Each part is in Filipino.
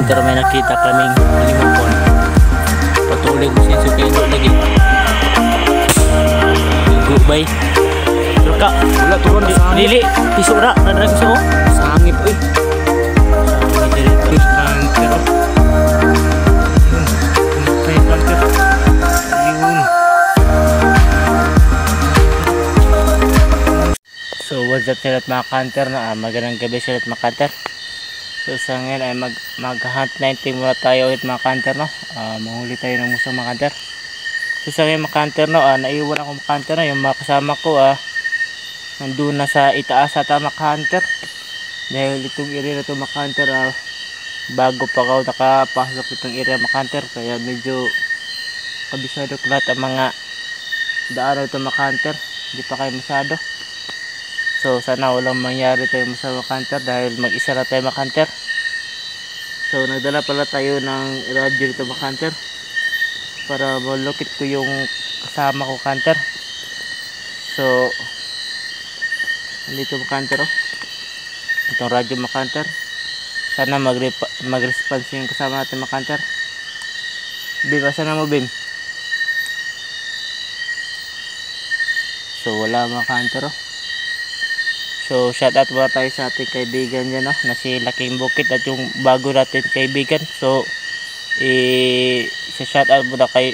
counter may nakita kaming limupon. Patuloy ko siya sukayin lagi. Gubay. Pero ka, wala turon dili. Piso ra, nadrag siya oh. Sangip eh. Sangip dili. Counter oh. May counter. Yun. So what's up sila at mga counter na magandang gabi sila at mga counter. So sa ngayon ay mag-hunt 90 muna tayo ulit mga counter no. Manghuli tayo ng musang mga counter. So sa ngayon mga counter no, naiwan ako mga counter no. Yung mga kasama ko nandun na sa itaas ata mga counter. Dahil itong area na ito mga counter bago pa ako nakapasok itong area mga counter. Kaya medyo kabisado ko lahat ang mga daan ito mga counter. Hindi pa kayo masyado. So sana walang mangyari tayo sa mga counter dahil mag-isa na tayo mga counter. So nagdala pala tayo ng radyo dito mga counter para malukit ko yung kasama ko counter. So nandito mga counter oh. Itong radyo mga counter. Sana mag-response yung kasama natin mga counter. Bim, asan na mo Bim? So wala mga counter oh. So shout out muna tayo sa ating kaibigan dyan no? Na si Laking Bukit at yung bago natin kaibigan. So sa shout out muna kay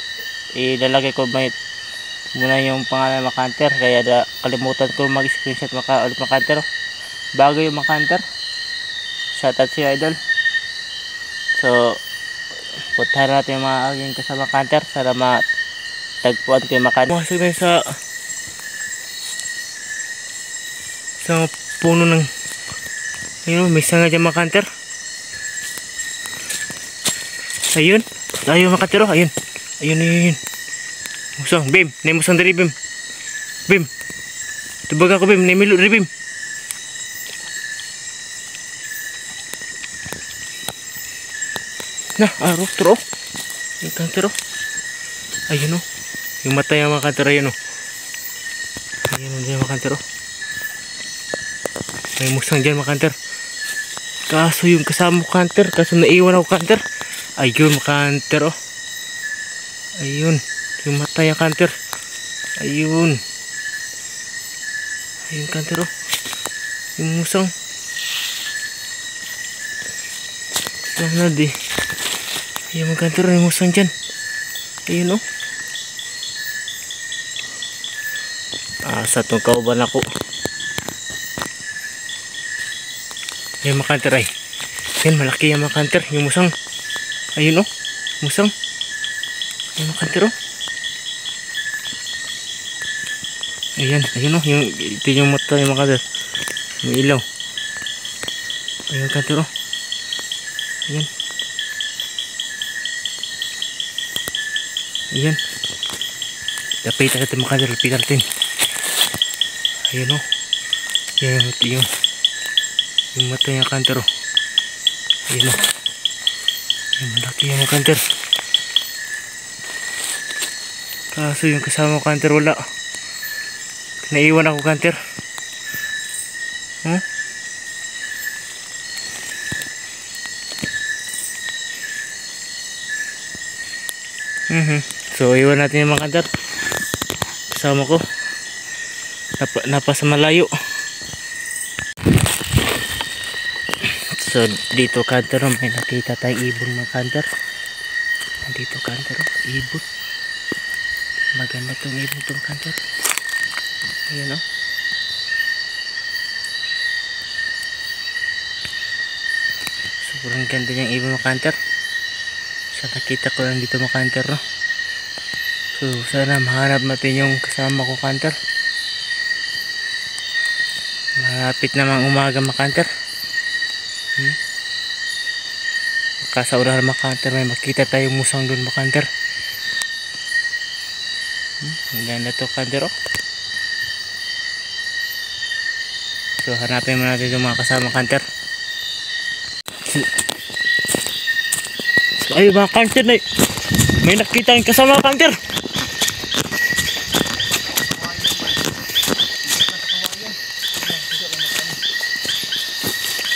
ilalagay ko muna yung pangalan mga counter. Kaya kalimutan ko mag screenshot ulit mga counter. Bago yung mga counter. Shout out si idol. So puntahan natin yung mga aging kasama counter. Sana matagpuan ko yung mga counter. Masuk na sa puno ng ayun, may sanga dyan mga counter. Ayun, ayun mga counter. Ayun, ayun musang, Bim, na musang dari Bim. Bim, tubag ako Bim, na milo dari Bim. Nah, turo yung counter oh. Ayun oh, yung mata yung mga counter. Ayun oh, ayun dyan mga counter oh. May musang dyan mga counter. Kaso yung kasama ko counter, kaso naiwan ako counter. Ayun mga counter oh. Ayun, yung mata yung counter. Ayun. Ayun counter oh. Yung musang. Sana di. Ayun mga counter, yung musang dyan. Ayun oh. Sa itong kauban ako. Yan mga counter ay. Yan malaki yung mga counter. Yung musang. Ayun oh. Musang. Yung mga counter oh. Ayan. Ayun oh. Ito yung mata yung mga counter. May ilaw. Ayun mga counter oh. Ayan. Ayan. Lapitan natin mga counter. Lapitan natin. Ayun oh. Yan yung yung mata niya counter oh. Ayun oh. Yung malaki yung counter. Kaso yung kasama ko counter wala. Naiwan ako counter. Huh? So iwan natin yung mga counter. Kasama ko napasa malayo. So dito counter may nakita tayong ibon mga counter. Dito counter ibon. Maganda tong ibon tong counter. Ayan oh. Sobrang ganda yung ibon mga counter. Sa nakita ko lang dito mga counter no. So sana mahanap natin yung kasama ko counter. Malapit namang umaga mga counter. Kasaurahan mga counter may makita tayong musang doon mga counter. Ang ganda to counter oh. So hanapin mo natin yung mga kasama counter. So ayun mga counter na may nakita yung kasama counter.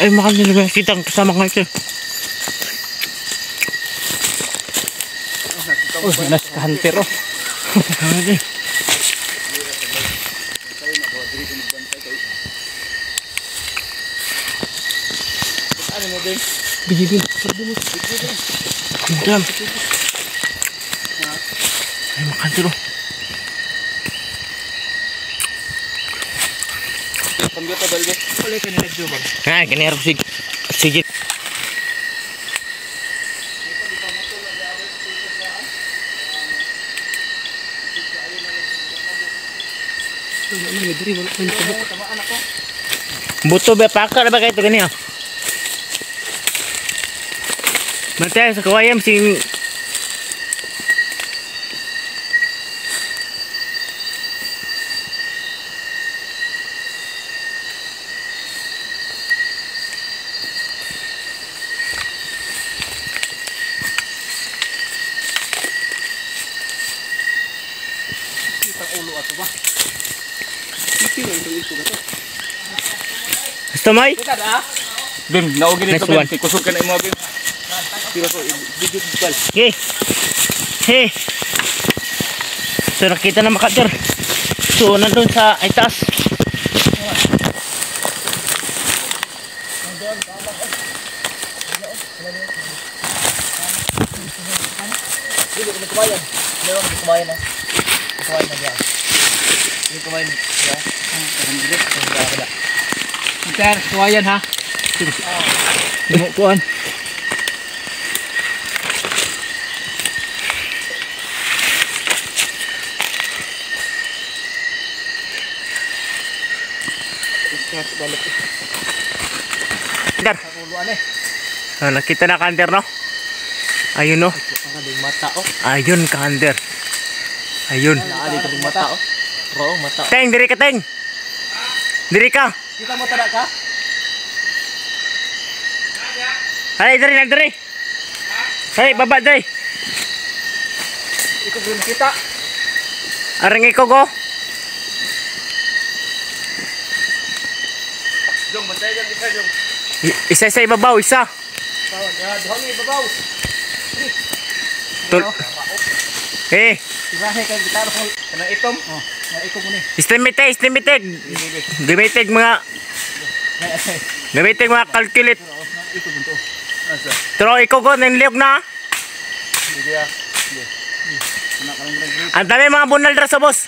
Ay, makanya na nakita ang kasama counter. Oh, nas hunter oh. Grabe. Ano mo din? Bigyan. Andam. Ay, makantiro. Pambiyo to balde. Wala ka nilagyo ba? Ha, ganyan sige. Sige. Buto ba pakar ba kayo ito ganyan? Mantay sa kawayam sing Itang ulo ato ba? Ito lang itong ito ba to? gusto mo ay? Kita da? Bim, naugin ito Next Bim. one. Kusog ka na imo Bim. Tira ko, video bal. Hey. Hey. So nakita na makater. So nandun sa itaas. Dili ko kumayan. Dili ko kumayan na. Kumayan na diyan. Dili kumayan. Ya. Dili ko wala. Inter, kumayan ha. Dimo kuan. Kanter. Oh, nakita na kanter no? Ayun no? Ang mata oh. Ayun kanter. Ayun. Naali ka mata oh. Bro, mata. Teng, diri ka teng. Diri ka. Kita mo tada ka? Hai, diri lang diri. Hai, baba diri. Ito belum kita. Arang iko ko. Jom, bantay jam bisa jom. Isa sa ibabaw, isa. Kawan, ya, dohongi babaw. Tul. Eh, Tirahe kay gitar ko. Kanang itom. Oh, na itom mo ni. estimated. Limited mga Ay, ay. limited mga calculate. Itom to. Asa? Pero iko ko nanliyog na. Sige ah. Sige. Kana karang grade. Ang dami mga bunal dra sa boss.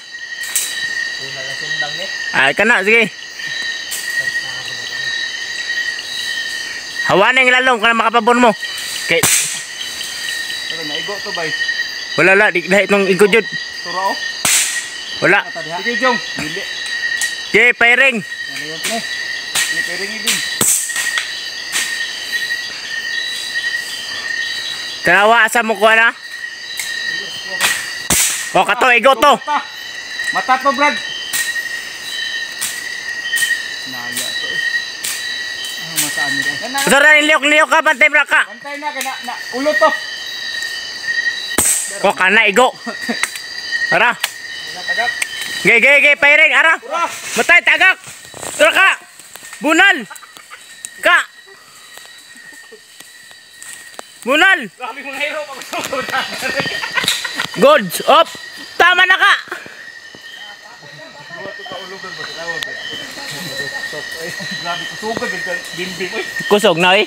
Kung nagasundang ni. Ay kana sige. Hawanan ng lalong kana makapabon mo. Kay Pero naigo to bay. wala la di dahit nung iko jud. Turo oh. Wala. Sige jong. Dili. Jay pairing. Nalayon ni. Ni pering ibin. Tarawa asa mo ko na. O kato igo to. Mata to Brad. Naya to. Ah, mataan ni. Kana. Sura niliyok ka bantay bra ka. Bantay na kana na ulo to. O kana igo. Ara. Natagap. Gay pairing ara. Matay tagak. Sura ka. Bunal. Ka. Bunal. Grabe mga hero pag-usod. Goods up. Tama na ka. Grabe kusugod yung bimbing oy. Kusog na eh.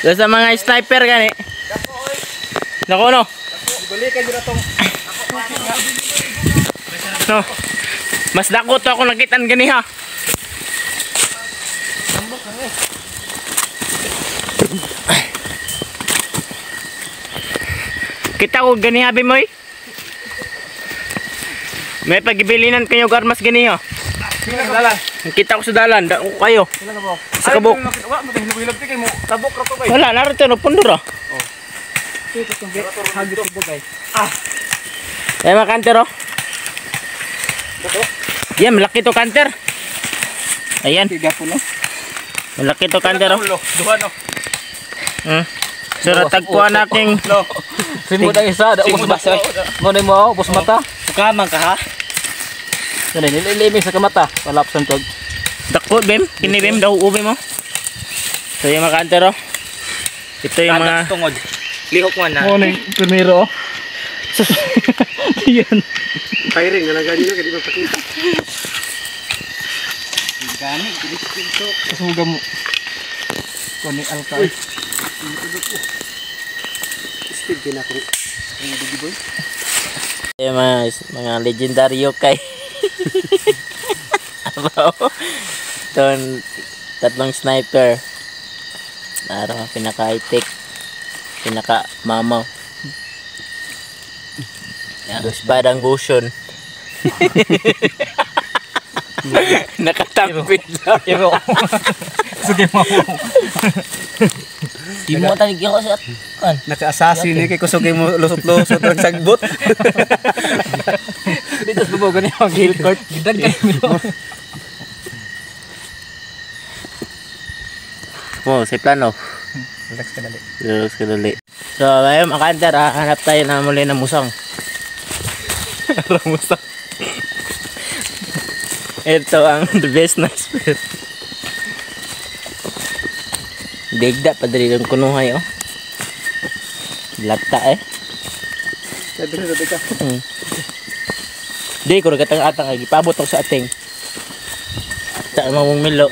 So, sa mga sniper gani. Nako no. Balikan dito tong No. Mas dako to ako nakitan gani ha. Kita ko gani habi mo eh. May pagibilinan kayo armas gani ha. sila dalan. Kita ko sa dalan, dako kayo. Sila ka ba? Sa kabuk. Wa mo hilab-hilab kay mo. Tabok ra to bay. Wala narito no pundor ah. Ito tong hagit to bay. Eh mga kanter oh. Yan, malaki to kanter. Ayan, Tiga po no. malaki to kanter oh. Duha no. So natagpuan nating No. Simod ang isa, da ubos basa. Mo ni mo, ubos mata. sukamang ka ha. Dali nililimi sa kamata. Palapsan tog. Dako bem, kini bem daw ube mo. So yung mga kanter oh. Ito yung mga tungod. Lihok mo na. Oo na yung primero. Yan. Firing na lang ganyan, hindi magpakita. Gani, bilis pinto. Kasuga mo. Kuni alka. Speed din ako. Mga legendaryo kay. Ito, tatlong sniper. Narang pinaka-high-tech. Pinaka-mamaw. Padang Gusion. Nakatampid lang. Sige mo. Di mo tanig ako sa kan. Naka-assassin kay kusugay mo lusot-lusot ang sagbot. Dito sa bubo ganyan ang hill court. Gidan ka mo. Mo, si plano. Relax ka dali. Relax ka dali. So, ngayon mga kanter, hanap tayo na muli ng musang. Musang. Ito ang the best na spear. Digda, padali lang kunuhay, oh. Lata, eh. Sabi ka. Di, kung nagkatang-atang, ipabot ako sa ating. Sa mong milo.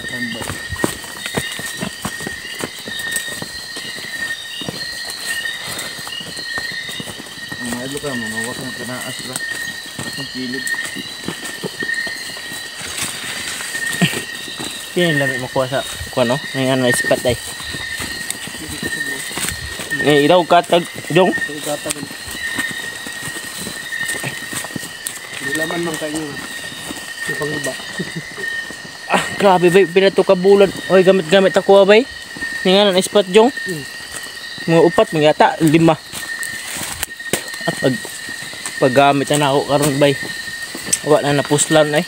Mahalo ka, mamawas ang kanaas ba? Ang kilid. Yan yung lamig makuha sa kuha, no? May ano, spot ay. Iraw katag, Jong. Hindi laman man kayo. Yung pangiba. Grabe bay, pinato ka bulan. Oy, gamit ako bay. Nga na spot, Jong. Mga upat, mga yata, 5. At paggamit na ako karon bay. Wala na napuslan ay.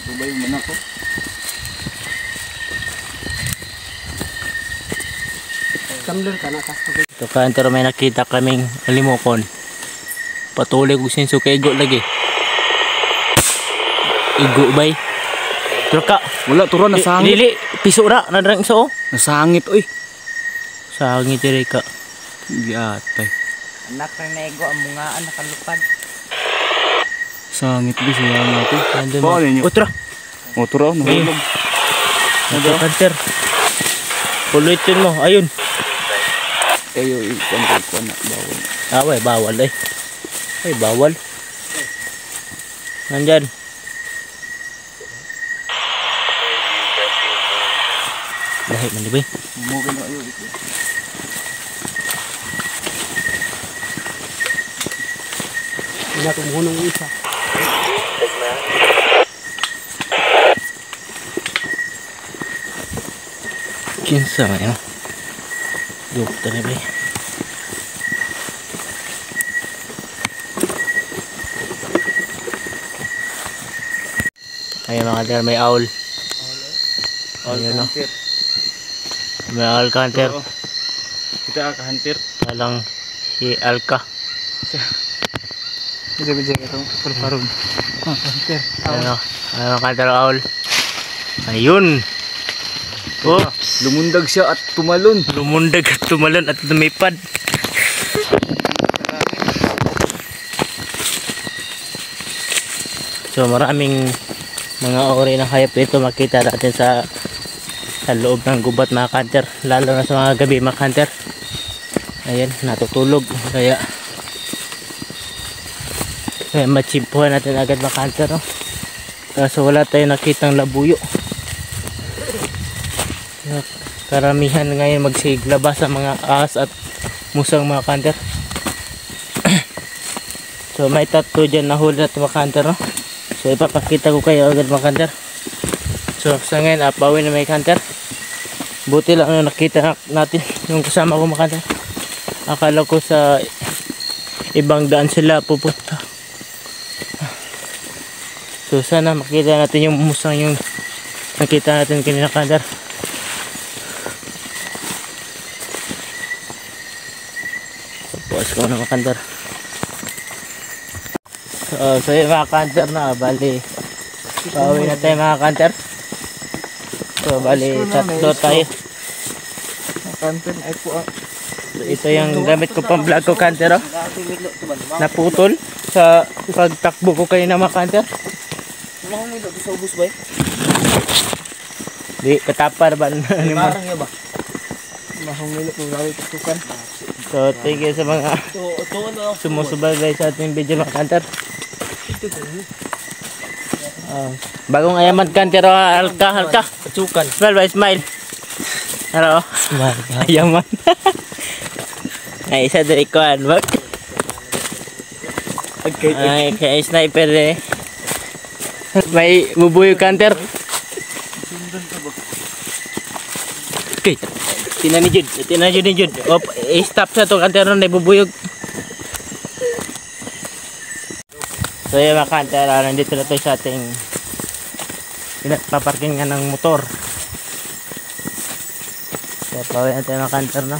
Subay mo na ko. Tumbler ka na ka. Ito kanter may nakita kaming alimokon. Patuloy ko sinso kay igo lagi. Igo bay. Pero ka, Wala turo nasangit. Dili, piso ra na drang iso. Nasangit oy. Sangit diri ka. Giatay. Anak na naigo ang mga anak kalupad. Sangit bi siya nato. Nandun mo. Paano ninyo? Utra. Motor ako nahulog. Ito kanter. Pulutin mo, ayun. Kayo ikon ko na bawal. Away, bawal eh. Ay, bawal. Nandyan. Lahi man di ba? Mumugan na ayo. Hindi na tumuhunong isa. Kinsa man yun. Dukta na ba? Ayun mga kanter, may owl. Ayun no. May owl kanter. Kita ka hunter. Talang si Alka. Bisa itong perparun. Hunter. Ayun no. Ayun kanter owl. Ayun. Oops. Lumundag siya at tumalon. Lumundag at tumalon at lumipad. So maraming mga uri ng hayop ito makita natin sa loob ng gubat mga kanter, lalo na sa mga gabi mga kanter. Ayan, natutulog kaya machimpuhan natin agad mga kanter, no? Kaso wala tayong nakitang labuyo. Karamihan ngayon magsiglaba sa mga ahas at musang mga kanter. So may tatlo dyan na huli natin mga kanter, no? So ipapakita ko kayo agad mga kanter. So sa ngayon apawin na may kanter. Buti lang yung nakita natin yung kasama ko mga kanter. Akala ko sa ibang daan sila pupunta. So sana makita natin yung musang yung nakita natin kanina kanter. Tapos ko na mga kanter. So yung mga kanter na bali pauwi na tayo mga kanter. So bali tatlo tayo. kantin ay po ang So, ito yung gamit ko pang vlog ko, Kanter, oh. Naputol sa pagtakbo ko kayo na mga Kanter. Mahumilo sa ubos ba? Di, katapar ba? Parang ya ba? Mahumilo kung laway tutukan. So, thank you sa mga Tuon sumusubaybay sa ating video mga Kanter. Bagong ayaman Kanter, oh. Halka. Tukan. Smile ba? Smile. Hello. Ayaman. Ay, isa dari kuan, wag. Ay, kaya sniper eh. May bubuyog Kanter. Okay. Tinan ni Jud. Op, stop sa to Kanter na bubuyog. So yung mga Kanter, nandito na tayo sa ating paparking nga ng motor. Kaya pawin natin mga Kanter, no?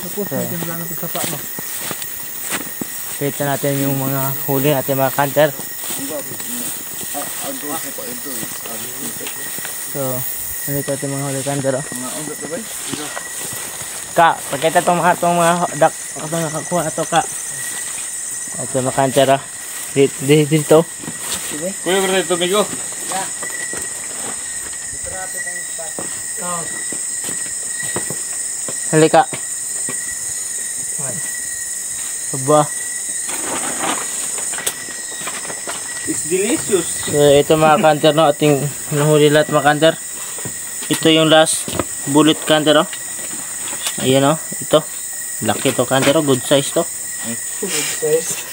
Tapos natin lang natin sa pa, no? Kita natin yung mga huli natin mga Kanter. So, nandito natin mga huli Kanter, oh. Ka, pagkita itong mga dak, ito nakakuha ito ka. Ito mga Kanter, oh. Dito. Kuya berde ito migo. Halika. Aba. It's delicious. So, ito mga Kanter, no, ating nahuli lahat mga Kanter. Ito yung last bullet Kanter, oh. Ayan, oh, ito. Laki to Kanter, oh, good size to. Good size.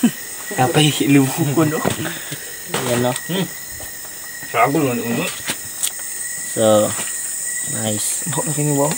Kapay limu ko no. Ayan, oh. Sagol man uno. So, nice. Bok na kini wow.